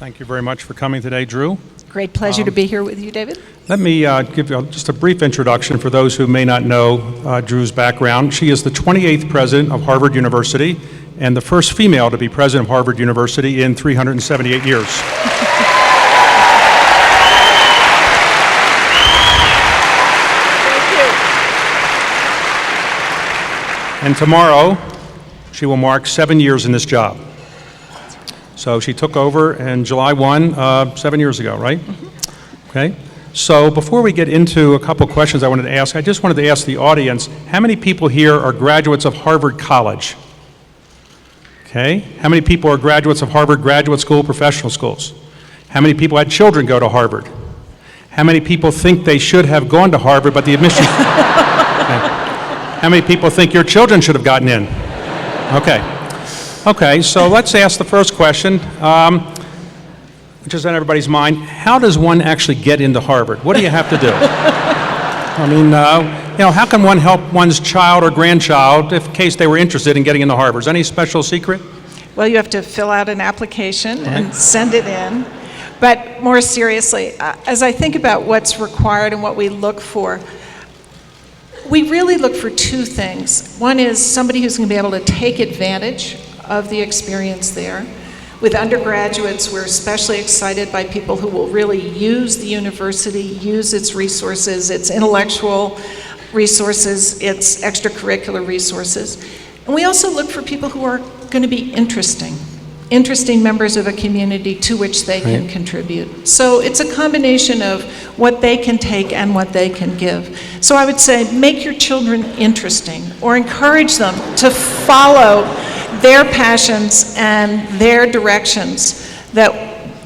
Thank you very much for coming today, Drew. Great pleasure to be here with you, David. Let me give you just a brief introduction for those who may not know Drew's background. She is the 28th president of Harvard University and the first female to be president of Harvard University in 378 years. And tomorrow, she will mark 7 years in this job. So she took over in July 1, 7 years ago, right? Mm-hmm. Okay. So before we get into a couple questions I wanted to ask, I just wanted to ask the audience, how many people here are graduates of Harvard College? Okay. How many people are graduates of Harvard Graduate School, professional schools? How many people had children go to Harvard? How many people think they should have gone to Harvard, but the admission... Okay. How many people think your children should have gotten in? Okay. Okay, so let's ask the first question, which is on everybody's mind. How does one actually get into Harvard? What do you have to do? I mean, how can one help one's child or grandchild in case they were interested in getting into Harvard? Is there any special secret? Well, you have to fill out an application and send it in. But more seriously, as I think about what's required and what we look for, we really look for two things. One is somebody who's going to be able to take advantage of the experience there. With undergraduates, we're especially excited by people who will really use the university, use its resources, its intellectual resources, its extracurricular resources. And we also look for people who are going to be interesting members of a community to which they can contribute. So it's a combination of what they can take and what they can give. So I would say make your children interesting or encourage them to follow their passions and their directions that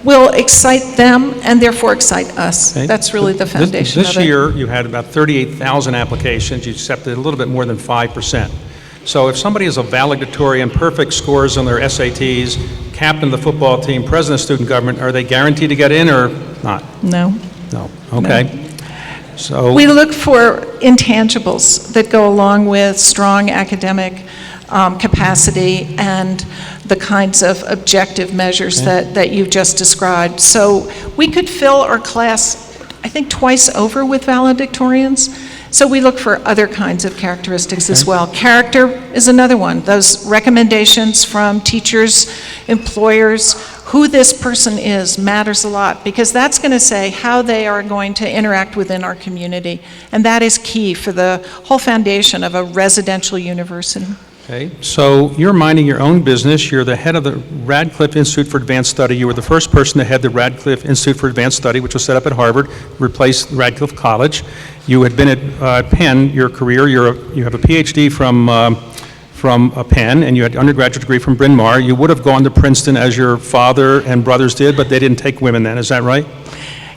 will excite them and therefore excite us. Okay. That's really the foundation This year you had about 38,000 applications. You accepted a little bit more than 5%. So if somebody is a valedictorian, perfect scores on their SATs, captain of the football team, president of student government, are they guaranteed to get in or not? No. No. Okay. No. So we look for intangibles that go along with strong academic capacity and the kinds of objective measures that you've just described. So we could fill our class, I think, twice over with valedictorians. So we look for other kinds of characteristics as well. Character is another one. Those recommendations from teachers, employers, who this person is matters a lot because that's going to say how they are going to interact within our community. And that is key for the whole foundation of a residential university. Okay, so you're minding your own business. You're the head of the Radcliffe Institute for Advanced Study. You were the first person to head the Radcliffe Institute for Advanced Study, which was set up at Harvard, replaced Radcliffe College. You had been at Penn your career. You have a PhD from Penn, and you had an undergraduate degree from Bryn Mawr. You would have gone to Princeton as your father and brothers did, but they didn't take women then. Is that right?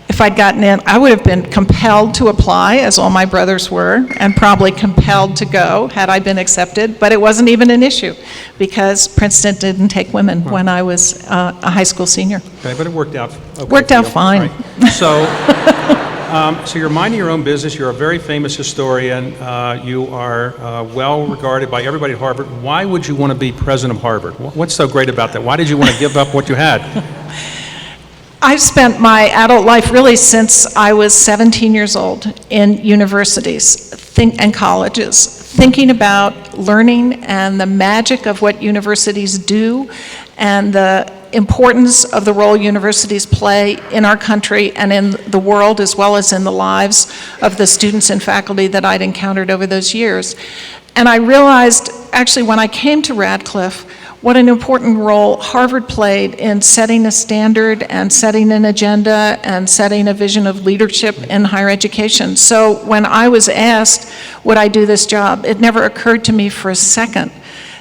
If I'd gotten in, I would have been compelled to apply, as all my brothers were, and probably compelled to go had I been accepted, but it wasn't even an issue because Princeton didn't take women when I was a high school senior. Okay, but it worked out okay. Worked out fine. Right. So you're minding your own business. You're a very famous historian. You are well regarded by everybody at Harvard. Why would you want to be president of Harvard? What's so great about that? Why did you want to give up what you had? I've spent my adult life really since I was 17 years old in universities and colleges, thinking about learning and the magic of what universities do and the importance of the role universities play in our country and in the world as well as in the lives of the students and faculty that I'd encountered over those years. And I realized actually when I came to Radcliffe what an important role Harvard played in setting a standard and setting an agenda and setting a vision of leadership in higher education. So when I was asked, would I do this job, it never occurred to me for a second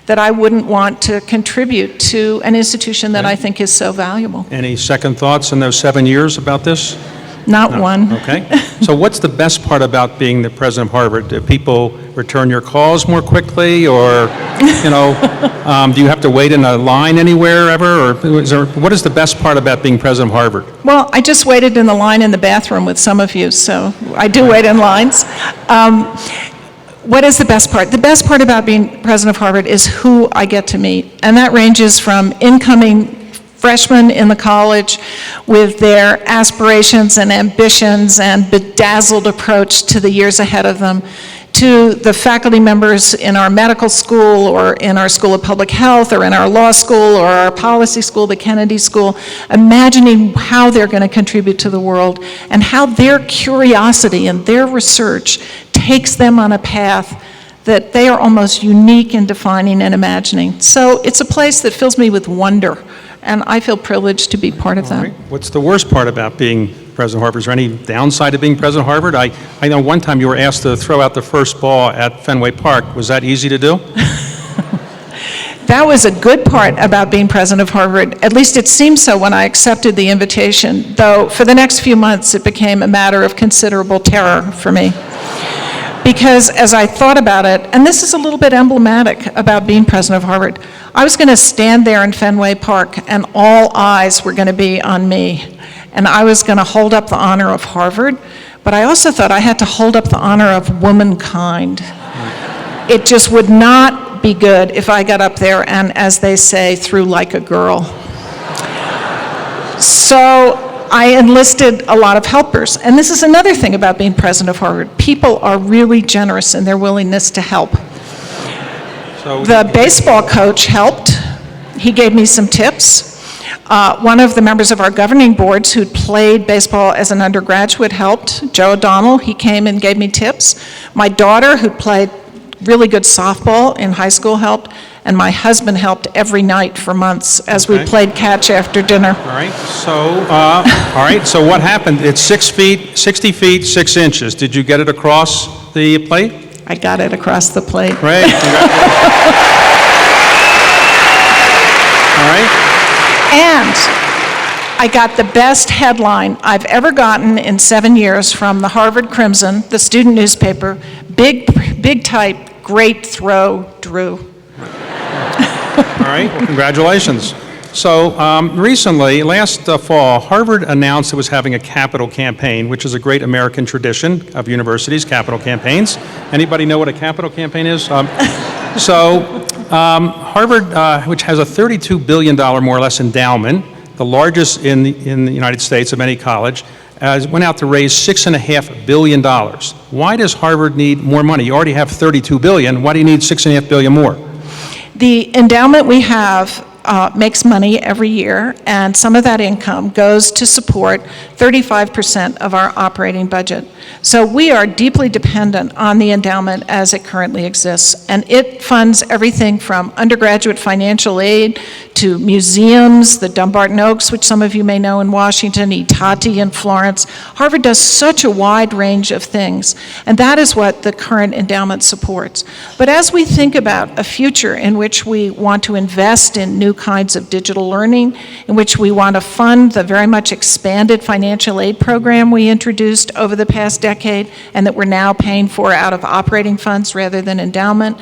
that I wouldn't want to contribute to an institution that I think is so valuable. Any second thoughts in those 7 years about this? Not one. Okay. So what's the best part about being the president of Harvard? Do people return your calls more quickly, or, do you have to wait in a line anywhere ever, or what is the best part about being president of Harvard? Well, I just waited in the line in the bathroom with some of you, so I do wait in lines. What is the best part? The best part about being president of Harvard is who I get to meet, and that ranges from incoming freshmen in the college with their aspirations and ambitions and bedazzled approach to the years ahead of them, to the faculty members in our medical school or in our School of Public Health or in our law school or our policy school, the Kennedy School, imagining how they're going to contribute to the world and how their curiosity and their research takes them on a path that they are almost unique in defining and imagining. So it's a place that fills me with wonder, and I feel privileged to be part of that. Right. What's the worst part about being president of Harvard? Is there any downside to being president of Harvard? I know one time you were asked to throw out the first ball at Fenway Park. Was that easy to do? That was a good part about being president of Harvard. At least it seemed so when I accepted the invitation, though for the next few months it became a matter of considerable terror for me. Because as I thought about it, and this is a little bit emblematic about being president of Harvard, I was going to stand there in Fenway Park and all eyes were going to be on me. And I was going to hold up the honor of Harvard, but I also thought I had to hold up the honor of womankind. It just would not be good if I got up there and, as they say, threw like a girl. So I enlisted a lot of helpers. And this is another thing about being president of Harvard. People are really generous in their willingness to help. So The baseball coach helped. He gave me some tips. One of the members of our governing boards who'd played baseball as an undergraduate helped, Joe O'Donnell. He came and gave me tips. My daughter, who played really good softball in high school, helped. And my husband helped every night for months as we played catch after dinner. All right, so what happened? It's 60 feet, 6 inches. Did you get it across the plate? I got it across the plate. Great. All right. And I got the best headline I've ever gotten in 7 years from the Harvard Crimson, the student newspaper. Big type, great throw, Drew. All right, well, congratulations. So recently, last fall, Harvard announced it was having a capital campaign, which is a great American tradition of universities, capital campaigns. Anybody know what a capital campaign is? Harvard, which has a $32 billion more or less endowment, the largest in the United States of any college, went out to raise $6.5 billion. Why does Harvard need more money? You already have $32 billion. Why do you need $6.5 billion more? The endowment we have makes money every year, and some of that income goes to support 35% of our operating budget. So we are deeply dependent on the endowment as it currently exists, and it funds everything from undergraduate financial aid to museums, the Dumbarton Oaks, which some of you may know in Washington, Itati in Florence. Harvard does such a wide range of things, and that is what the current endowment supports. But as we think about a future in which we want to invest in new kinds of digital learning, in which we want to fund the very much expanded financial aid program we introduced over the past decade and that we're now paying for out of operating funds rather than endowment,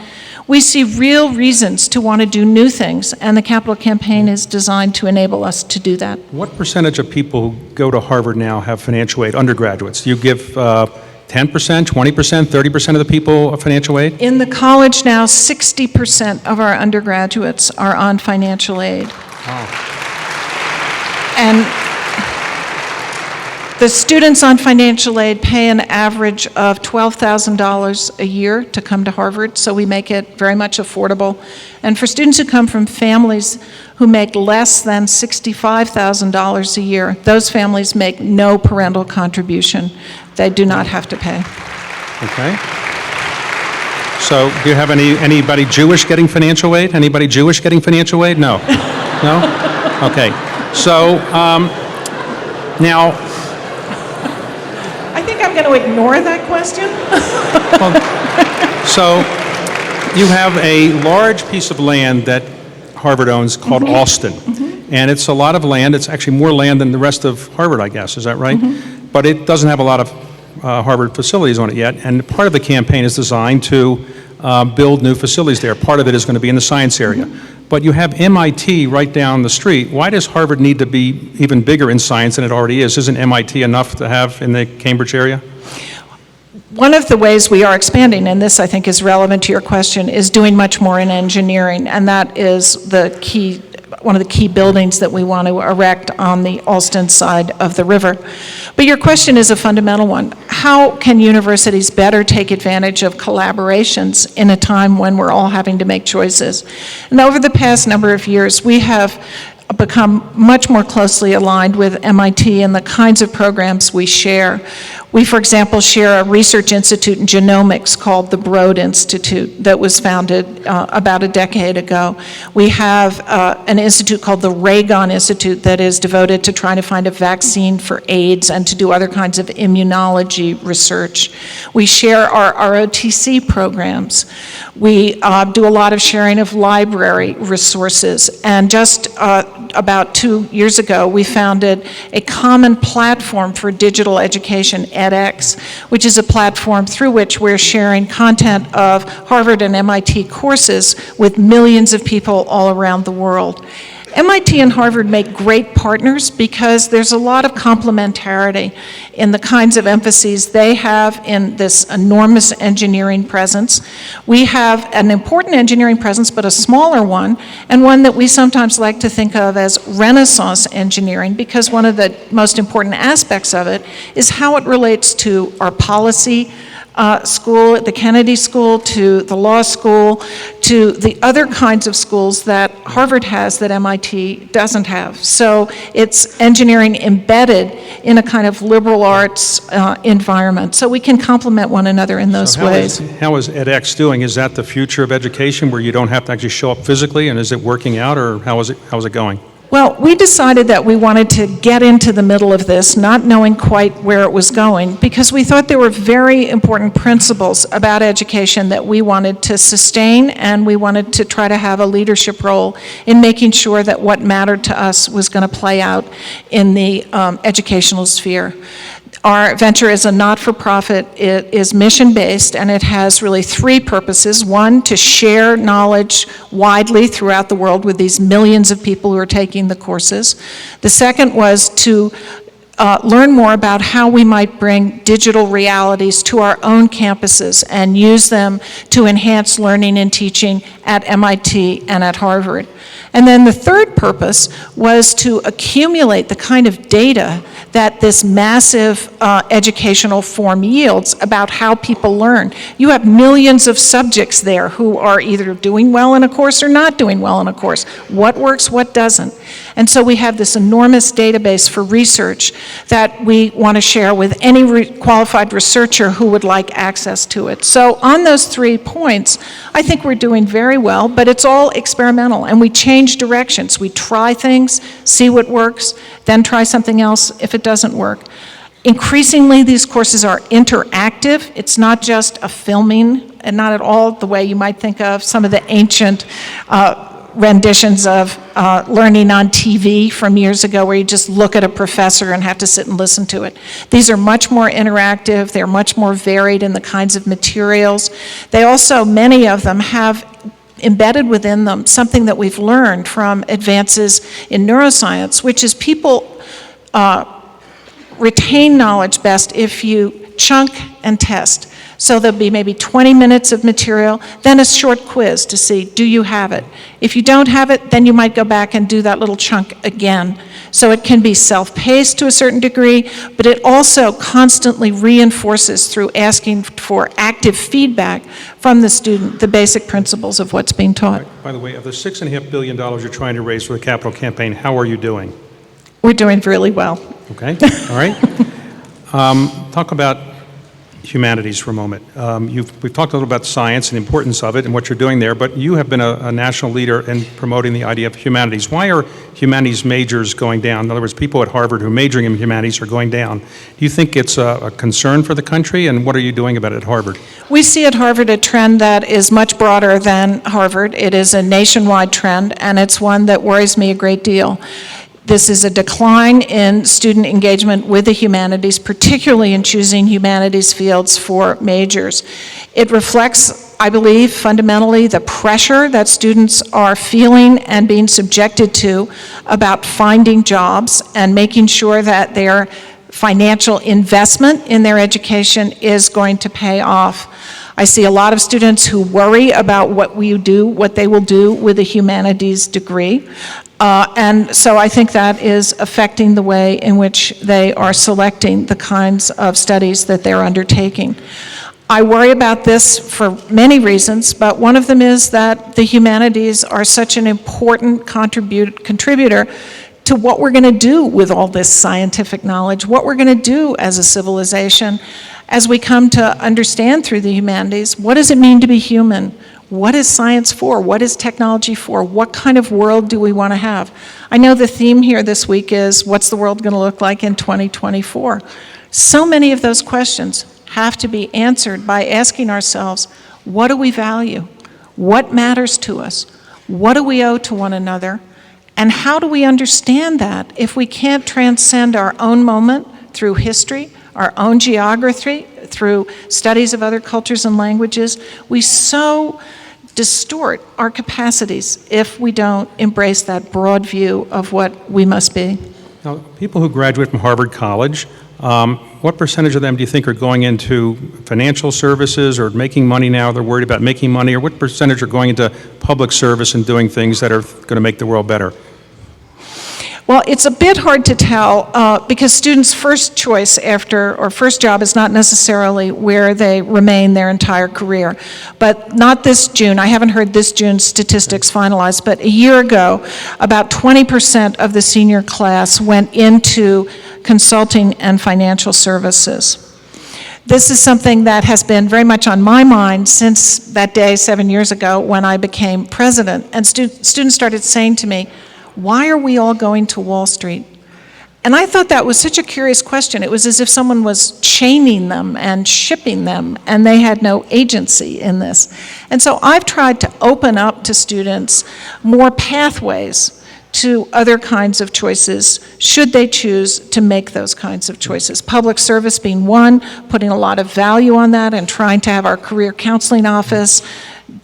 we see real reasons to want to do new things, and the capital campaign is designed to enable us to do that. What percentage of people who go to Harvard now have financial aid, undergraduates? Do you give 10%, 20%, 30% of the people financial aid? In the college now, 60% of our undergraduates are on financial aid. Oh. And the students on financial aid pay an average of $12,000 a year to come to Harvard, so we make it very much affordable. And for students who come from families who make less than $65,000 a year, those families make no parental contribution. They do not have to pay. Okay. So do you have anybody Jewish getting financial aid? Anybody Jewish getting financial aid? No. No? Okay. So now, I think I'm going to ignore that question. so you have a large piece of land that Harvard owns called Austin. And it's a lot of land. It's actually more land than the rest of Harvard, I guess. Is that right? But it doesn't have a lot of Harvard facilities on it yet. And part of the campaign is designed to build new facilities there. Part of it is going to be in the science area. But you have MIT right down the street. Why does Harvard need to be even bigger in science than it already is? Isn't MIT enough to have in the Cambridge area? One of the ways we are expanding, and this I think is relevant to your question, is doing much more in engineering, and that is the key one of the key buildings that we want to erect on the Alston side of the river. But your question is a fundamental one. How can universities better take advantage of collaborations in a time when we're all having to make choices? And over the past number of years, we have become much more closely aligned with MIT and the kinds of programs we share. We, for example, share a research institute in genomics called the Broad Institute that was founded about a decade ago. We have an institute called the Raygon Institute that is devoted to trying to find a vaccine for AIDS and to do other kinds of immunology research. We share our ROTC programs. We do a lot of sharing of library resources. And just about 2 years ago, we founded a common platform for digital education, edX, which is a platform through which we're sharing content of Harvard and MIT courses with millions of people all around the world. MIT and Harvard make great partners because there's a lot of complementarity in the kinds of emphases they have in this enormous engineering presence. We have an important engineering presence, but a smaller one, and one that we sometimes like to think of as Renaissance engineering, because one of the most important aspects of it is how it relates to our policy school, the Kennedy School, to the law school, to the other kinds of schools that Harvard has that MIT doesn't have. So it's engineering embedded in a kind of liberal arts environment. So we can complement one another in those ways. How is edX doing? Is that the future of education where you don't have to actually show up physically, and is it working out, or how is it going? Well, we decided that we wanted to get into the middle of this, not knowing quite where it was going, because we thought there were very important principles about education that we wanted to sustain, and we wanted to try to have a leadership role in making sure that what mattered to us was going to play out in the educational sphere. Our venture is a not-for-profit. It is mission-based, and it has really three purposes. One, to share knowledge widely throughout the world with these millions of people who are taking the courses. The second was to learn more about how we might bring digital realities to our own campuses and use them to enhance learning and teaching at MIT and at Harvard. And then the third purpose was to accumulate the kind of data that this massive educational form yields about how people learn. You have millions of subjects there who are either doing well in a course or not doing well in a course. What works, what doesn't? And so we have this enormous database for research that we want to share with any qualified researcher who would like access to it. So on those 3 points, I think we're doing very well, but it's all experimental, and we change directions. We try things, see what works, then try something else if it doesn't work. Increasingly, these courses are interactive. It's not just a filming, and not at all the way you might think of some of the ancient renditions of learning on TV from years ago, where you just look at a professor and have to sit and listen to it. These are much more interactive. They're much more varied in the kinds of materials. They also, many of them, have embedded within them something that we've learned from advances in neuroscience, which is people retain knowledge best if you chunk and test. So there'll be maybe 20 minutes of material, then a short quiz to see, do you have it? If you don't have it, then you might go back and do that little chunk again. So it can be self-paced to a certain degree, but it also constantly reinforces through asking for active feedback from the student the basic principles of what's being taught. By the way, of the $6.5 billion you're trying to raise for the capital campaign, how are you doing? We're doing really well. Okay, all right. Talk about humanities for a moment. We've talked a little about science and the importance of it and what you're doing there, but you have been a national leader in promoting the idea of humanities. Why are humanities majors going down? In other words, people at Harvard who are majoring in humanities are going down. Do you think it's a concern for the country, and what are you doing about it at Harvard? We see at Harvard a trend that is much broader than Harvard. It is a nationwide trend, and it's one that worries me a great deal. This is a decline in student engagement with the humanities, particularly in choosing humanities fields for majors. It reflects, I believe, fundamentally the pressure that students are feeling and being subjected to about finding jobs and making sure that their financial investment in their education is going to pay off. I see a lot of students who worry about what they will do with a humanities degree. And so I think that is affecting the way in which they are selecting the kinds of studies that they're undertaking. I worry about this for many reasons, but one of them is that the humanities are such an important contributor to what we're going to do with all this scientific knowledge, what we're going to do as a civilization as we come to understand through the humanities, what does it mean to be human? What is science for? What is technology for? What kind of world do we want to have? I know the theme here this week is, what's the world going to look like in 2024? So many of those questions have to be answered by asking ourselves, what do we value? What matters to us? What do we owe to one another? And how do we understand that if we can't transcend our own moment through history, our own geography, through studies of other cultures and languages? We so distort our capacities if we don't embrace that broad view of what we must be. Now, people who graduate from Harvard College, what percentage of them do you think are going into financial services or making money now? They're worried about making money, or what percentage are going into public service and doing things that are going to make the world better? Well, it's a bit hard to tell because students' first choice first job is not necessarily where they remain their entire career. But not this June. I haven't heard this June's statistics finalized, but a year ago, about 20% of the senior class went into consulting and financial services. This is something that has been very much on my mind since that day 7 years ago when I became president. And students started saying to me, why are we all going to Wall Street? And I thought that was such a curious question. It was as if someone was chaining them and shipping them, and they had no agency in this. And so I've tried to open up to students more pathways to other kinds of choices, should they choose to make those kinds of choices. Public service being one, putting a lot of value on that and trying to have our career counseling office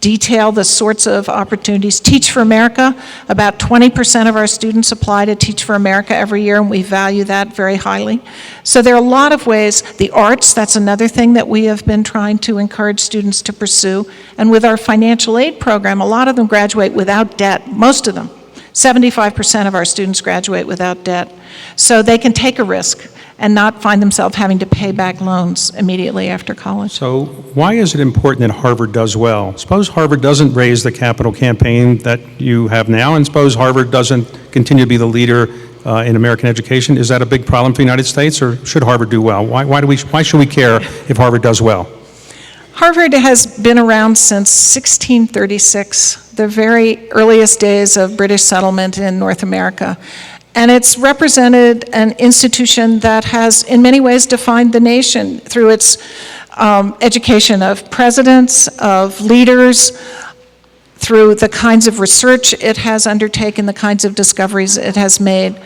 detail the sorts of opportunities. Teach for America, about 20% of our students apply to Teach for America every year, and we value that very highly. So there are a lot of ways. The arts, that's another thing that we have been trying to encourage students to pursue. And with our financial aid program, a lot of them graduate without debt, most of them. 75% of our students graduate without debt. So they can take a risk and not find themselves having to pay back loans immediately after college. So why is it important that Harvard does well? Suppose Harvard doesn't raise the capital campaign that you have now, and suppose Harvard doesn't continue to be the leader in American education. Is that a big problem for the United States, or should Harvard do well? Why should we care if Harvard does well? Harvard has been around since 1636, the very earliest days of British settlement in North America. And it's represented an institution that has, in many ways, defined the nation through its education of presidents, of leaders, through the kinds of research it has undertaken, the kinds of discoveries it has made.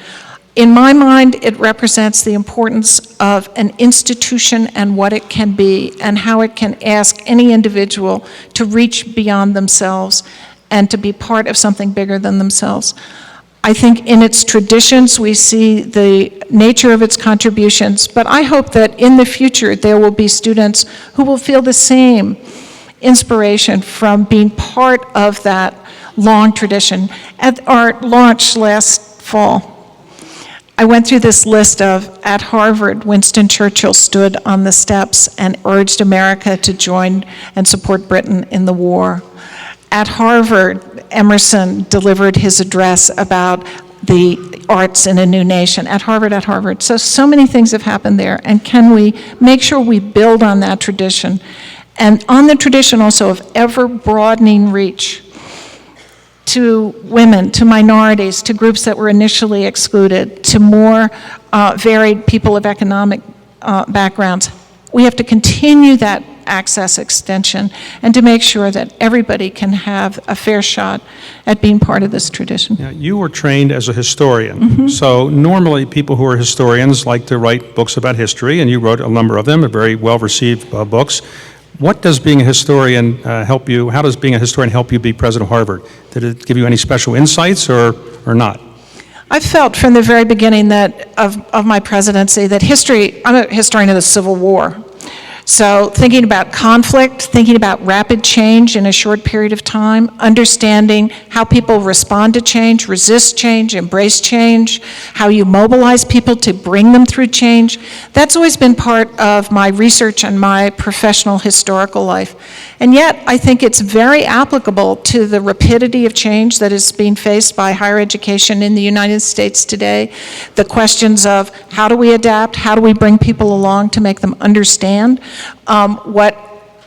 In my mind, it represents the importance of an institution and what it can be, and how it can ask any individual to reach beyond themselves and to be part of something bigger than themselves. I think in its traditions, we see the nature of its contributions, but I hope that in the future there will be students who will feel the same inspiration from being part of that long tradition. At our launch last fall, I went through this list of, at Harvard, Winston Churchill stood on the steps and urged America to join and support Britain in the war. At Harvard, Emerson delivered his address about the arts in a new nation. At Harvard. So many things have happened there, and can we make sure we build on that tradition, and on the tradition also of ever-broadening reach to women, to minorities, to groups that were initially excluded, to more varied people of economic backgrounds. We have to continue that access extension and to make sure that everybody can have a fair shot at being part of this tradition. Now, you were trained as a historian. So normally people who are historians like to write books about history, and you wrote a number of them, very well-received books. What does being a historian help you? How does being a historian help you be president of Harvard? Did it give you any special insights or not? I felt from the very beginning that of my presidency that history, I'm a historian of the Civil War. So thinking about conflict, thinking about rapid change in a short period of time, understanding how people respond to change, resist change, embrace change, how you mobilize people to bring them through change, that's always been part of my research and my professional historical life. And yet, I think it's very applicable to the rapidity of change that is being faced by higher education in the United States today. The questions of how do we adapt, how do we bring people along to make them understand what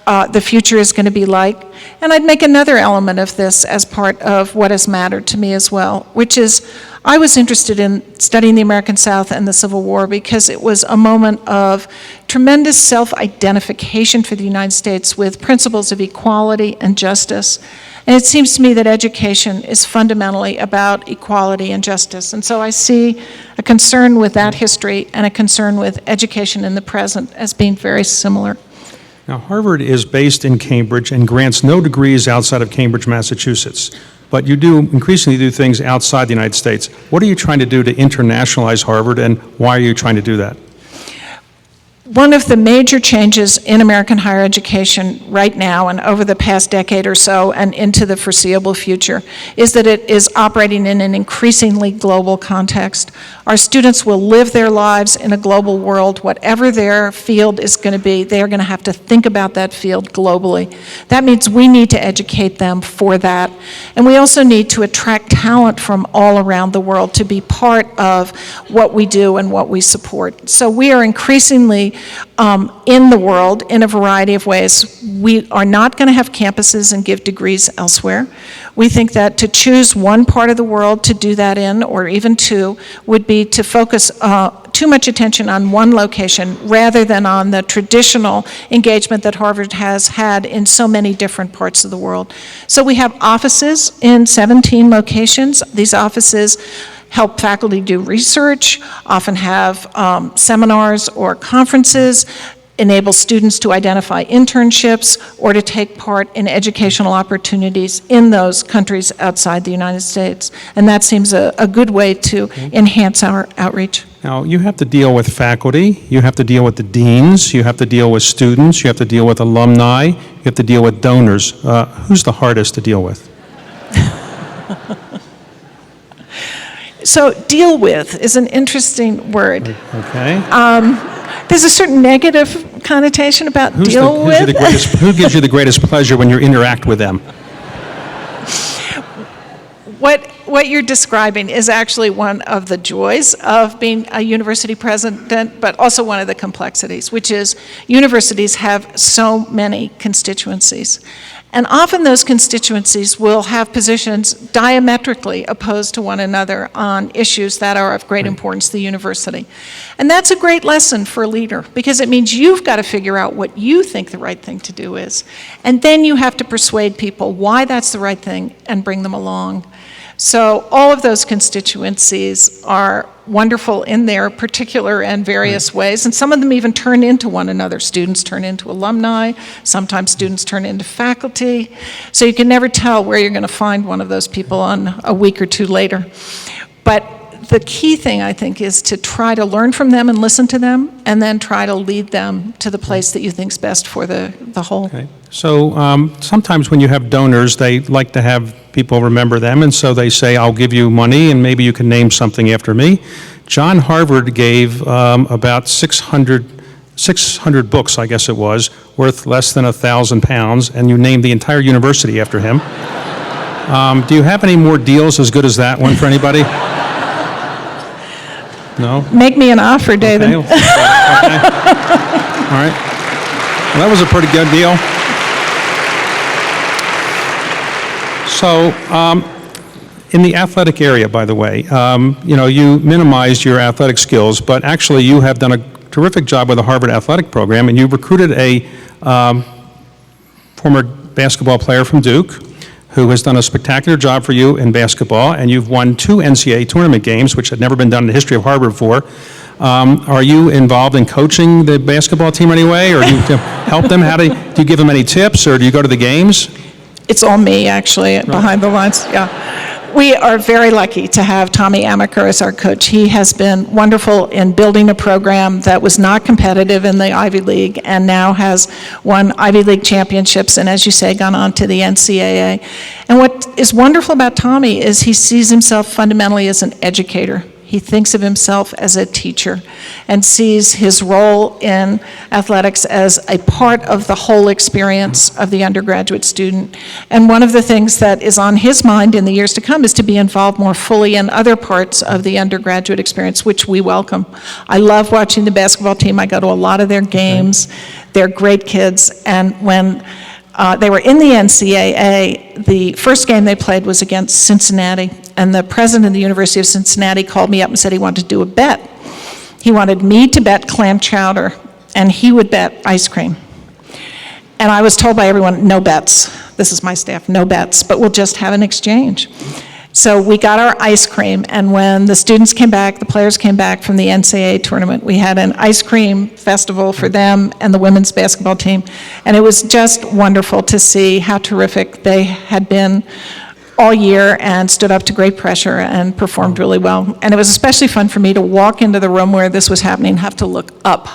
the future is going to be like. And I'd make another element of this as part of what has mattered to me as well, which is I was interested in studying the American South and the Civil War because it was a moment of tremendous self-identification for the United States with principles of equality and justice. And it seems to me that education is fundamentally about equality and justice. And so I see a concern with that history and a concern with education in the present as being very similar. Now, Harvard is based in Cambridge and grants no degrees outside of Cambridge, Massachusetts. But you do increasingly do things outside the United States. What are you trying to do to internationalize Harvard, and why are you trying to do that? One of the major changes in American higher education right now and over the past decade or so and into the foreseeable future is that it is operating in an increasingly global context. Our students will live their lives in a global world. Whatever their field is going to be, they are going to have to think about that field globally. That means we need to educate them for that. And we also need to attract talent from all around the world to be part of what we do and what we support. So we are increasingly in the world in a variety of ways. We are not going to have campuses and give degrees elsewhere. We think that to choose one part of the world to do that in, or even two, would be to focus too much attention on one location rather than on the traditional engagement that Harvard has had in so many different parts of the world. So we have offices in 17 locations. These offices help faculty do research, often have seminars or conferences, enable students to identify internships or to take part in educational opportunities in those countries outside the United States. And that seems a good way to enhance our outreach. Now, you have to deal with faculty, you have to deal with the deans, you have to deal with students, you have to deal with alumni, you have to deal with donors. Who's the hardest to deal with? So, deal with is an interesting word. Okay. There's a certain negative connotation about Who gives you the greatest pleasure when you interact with them? What you're describing is actually one of the joys of being a university president, but also one of the complexities, which is universities have so many constituencies. And often those constituencies will have positions diametrically opposed to one another on issues that are of great importance to the university. And that's a great lesson for a leader, because it means you've got to figure out what you think the right thing to do is. And then you have to persuade people why that's the right thing and bring them along. So all of those constituencies are wonderful in their particular and various ways, and some of them even turn into one another. Students turn into alumni, sometimes students turn into faculty, so you can never tell where you're going to find one of those people on a week or two later. But the key thing, I think, is to try to learn from them and listen to them, and then try to lead them to the place that you think is best for the whole. Okay. So sometimes when you have donors, they like to have people remember them, and so they say, I'll give you money, and maybe you can name something after me. John Harvard gave about 600 books, I guess it was, worth less than £1,000, and you named the entire university after him. Do you have any more deals as good as that one for anybody? No? Make me an offer, David. Okay. Okay. All right. Well, that was a pretty good deal. So, in the athletic area, by the way, you minimized your athletic skills, but actually you have done a terrific job with the Harvard athletic program, and you recruited a former basketball player from Duke who has done a spectacular job for you in basketball, and you've won 2 NCAA tournament games, which had never been done in the history of Harvard before. Are you involved in coaching the basketball team anyway, or do you help them? Do you give them any tips, or do you go to the games? It's all me, actually, behind the lines, yeah. We are very lucky to have Tommy Amaker as our coach. He has been wonderful in building a program that was not competitive in the Ivy League and now has won Ivy League championships and, as you say, gone on to the NCAA. And what is wonderful about Tommy is he sees himself fundamentally as an educator. He thinks of himself as a teacher and sees his role in athletics as a part of the whole experience of the undergraduate student. And one of the things that is on his mind in the years to come is to be involved more fully in other parts of the undergraduate experience, which we welcome. I love watching the basketball team. I go to a lot of their games. They're great kids. And when they were in the NCAA, the first game they played was against Cincinnati, and the president of the University of Cincinnati called me up and said he wanted to do a bet. He wanted me to bet clam chowder, and he would bet ice cream. And I was told by everyone, no bets. This is my staff, no bets, but we'll just have an exchange. So we got our ice cream, and when the students came back, the players came back from the NCAA tournament, we had an ice cream festival for them and the women's basketball team, and it was just wonderful to see how terrific they had been all year and stood up to great pressure and performed really well. And it was especially fun for me to walk into the room where this was happening and have to look up,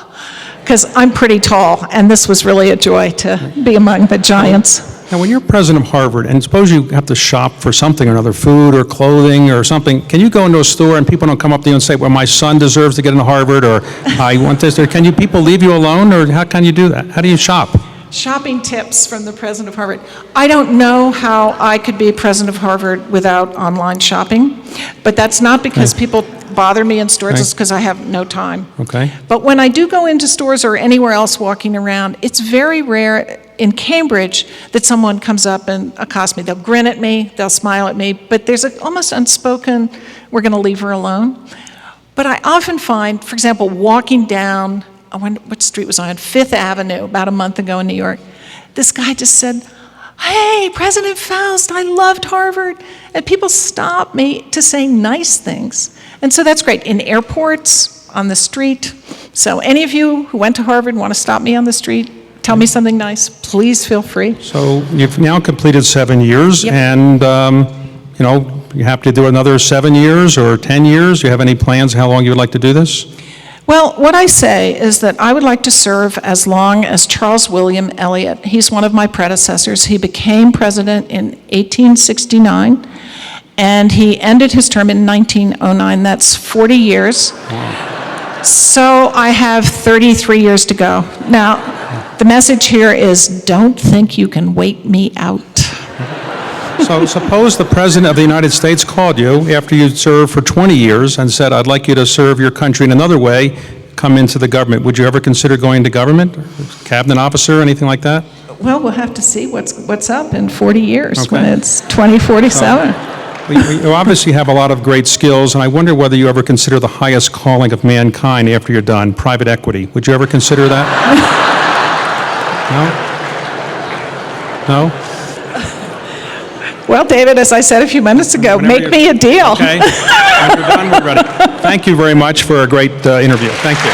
because I'm pretty tall, and this was really a joy to be among the giants. Now, when you're president of Harvard, and suppose you have to shop for something or another, food or clothing or something, can you go into a store and people don't come up to you and say, well, my son deserves to get into Harvard, or I want this, or can you people leave you alone, or how can you do that? How do you shop? Shopping tips from the president of Harvard. I don't know how I could be president of Harvard without online shopping, but that's not because people bother me in stores, it's because I have no time. Okay. But when I do go into stores or anywhere else walking around, it's very rare in Cambridge that someone comes up and accosts me. They'll grin at me, they'll smile at me, but there's an almost unspoken, we're going to leave her alone. But I often find, for example, walking down, I wonder what street was I on, Fifth Avenue about a month ago in New York, this guy just said, hey, President Faust, I loved Harvard. And people stop me to say nice things. And so that's great. In airports, on the street. So any of you who went to Harvard want to stop me on the street, tell me something nice, please feel free. So you've now completed 7 years, Yep. and you have to do another 7 years or 10 years? Do you have any plans how long you would like to do this? Well, what I say is that I would like to serve as long as Charles William Eliot. He's one of my predecessors. He became president in 1869, and he ended his term in 1909. That's 40 years. Wow. So I have 33 years to go. Now, the message here is don't think you can wait me out. So suppose the President of the United States called you after you'd served for 20 years and said, I'd like you to serve your country in another way, come into the government. Would you ever consider going to government, cabinet officer, anything like that? Well, we'll have to see what's up in 40 years Okay. when it's 2047. You obviously have a lot of great skills, and I wonder whether you ever consider the highest calling of mankind after you're done, private equity. Would you ever consider that? No? No? Well, David, as I said a few minutes ago, make me a deal. Okay. When we're done, we're ready. Thank you very much for a great interview. Thank you.